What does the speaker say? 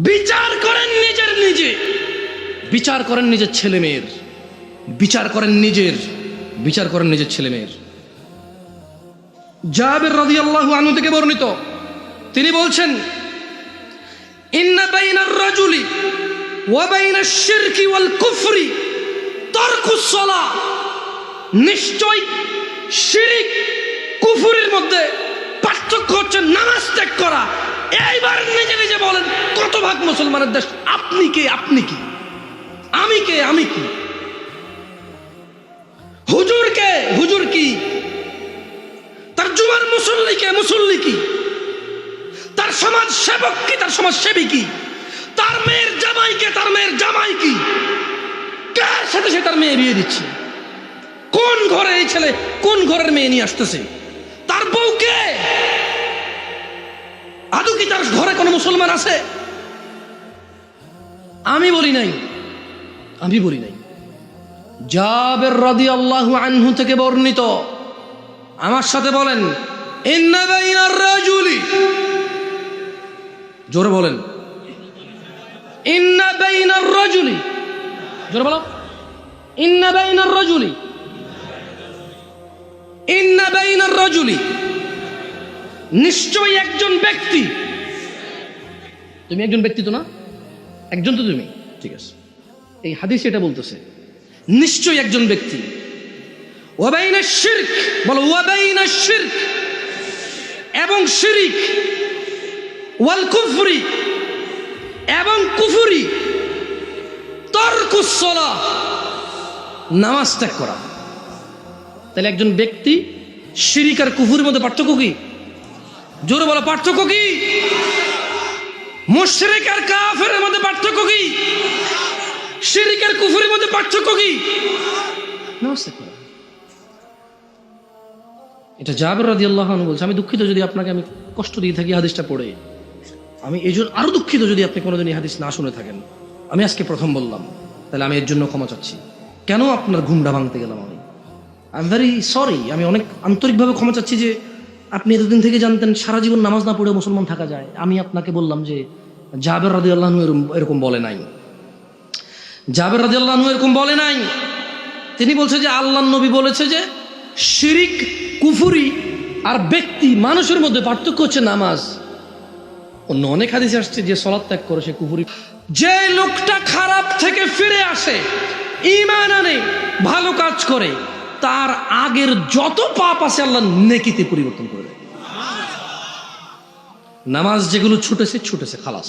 বিচার করেন নিজে, বিচার করেন নিজের ছেলে মেয়ের, বিচার করেন নিজের ছেলে মেয়ের। জাবের রাদিয়াল্লাহু আনহু থেকে বর্ণিত, তিনি বলছেন, ইন্না বাইনার রাজুলি ওয়া বাইনাশ শিরকি ওয়াল কুফরি তারকুস সালাহ, নিশ্চয় শিরক কুফরের মধ্যে পার্থক্য হচ্ছে নামাজ ত্যাগ করা। এইবার নিজে বলেন, কত ভাগ মুসলমানের দেশ? আপনি কে? আমি কি? হুজুর কে? হুজুর কি? তার জুমার মুসল্লি কি? তার সমাজ সেবক কি? তার সমাজ সেবী কি? তার মেয়ের জামাই কে? তার মেয়ের জামাই কি? কার সাথে সে তার মেয়ে বিয়ে দিচ্ছে? কোন ঘরে এই ছেলে কোন ঘরের মেয়ে নিয়ে আসতেছে? তার বউ কে? আদৌ কি তার ঘরে কোনো মুসলমান আছে? আমি বলি নাই। জাবের রাদিয়াল্লাহু আনহু থেকে বর্ণিত, আমার সাথে বলেন, ইন্না বাইনার রাজুলি, জোরে বলেন, ইন্না বাইনার রাজুলি, জোরে বলো, ইন্না বাইনার রাজুলি, নিশ্চয়ই একজন ব্যক্তি। তুমি একজন ব্যক্তি তো না? একজন তো তুমি, ঠিক আছে। এই হাদিস এটা বলতেছে, নিশ্চয়ই একজন ব্যক্তি। ওয়া বাইনাশ শিরক, বলো ওয়া বাইনাশ শিরক, এবং শিরিক, ওয়াল কুফরি, এবং কুফরি, তারকুস সালাহ, নামাজ ত্যাগ করা। তাহলে একজন ব্যক্তি শিরিক আর কুফরের মধ্যে পার্থক্য কি? জোরে বলো, পার্থক্য কি? মুশরিক আর কাফেরের মধ্যে পার্থক্য কি? শিরিক আর কুফরের মধ্যে পার্থক্য কি? নামাজ ত্যাগ করা। এটা জাবের রাদিয়াল্লাহু আনহু বলছে। আমি দুঃখিত যদি আপনাকে আমি কষ্ট দিয়ে থাকি হাদিসটা পড়ে। আমি এই জন্য আরো দুঃখিত যদি আপনি কোনোদিন এই হাদিস না শুনে থাকেন। আমি আজকে প্রথম বললাম, তাহলে আমি এর জন্য ক্ষমা চাচ্ছি। কেন আপনার ঘুমটা ভাঙতে গেলাম আমি? I am very sorry. আমি অনেক আন্তরিকভাবে ক্ষমা চাচ্ছি যে আপনি এতদিন থেকে জানতেন সারা জীবন নামাজ না পড়ে মুসলমান থাকা যায়। আমি আপনাকে বললাম যে জাবের রাদিয়াল্লাহু আনহু এরকম বলে নাই। জাবের রাদিয়াল্লাহু আনহু এরকম বলে নাই। তিনি বলছে যে আল্লাহর নবী বলেছে যে শিরিক, কুফরি আর ব্যক্তি মানুষের মধ্যে পার্থক্য হচ্ছে নামাজ। অন্য অনেক হাদিসে আসছে যে সালাত ত্যাগ করে সে কুফরি। যে লোকটা খারাপ থেকে ফিরে আসে, ঈমান আনে, ভালো কাজ করে, তার আগের যত পাপ আছে আল্লাহ নেকিতে পরিবর্তন করে দেয়। নামাজ যেগুলো ছুটেছে খালাস।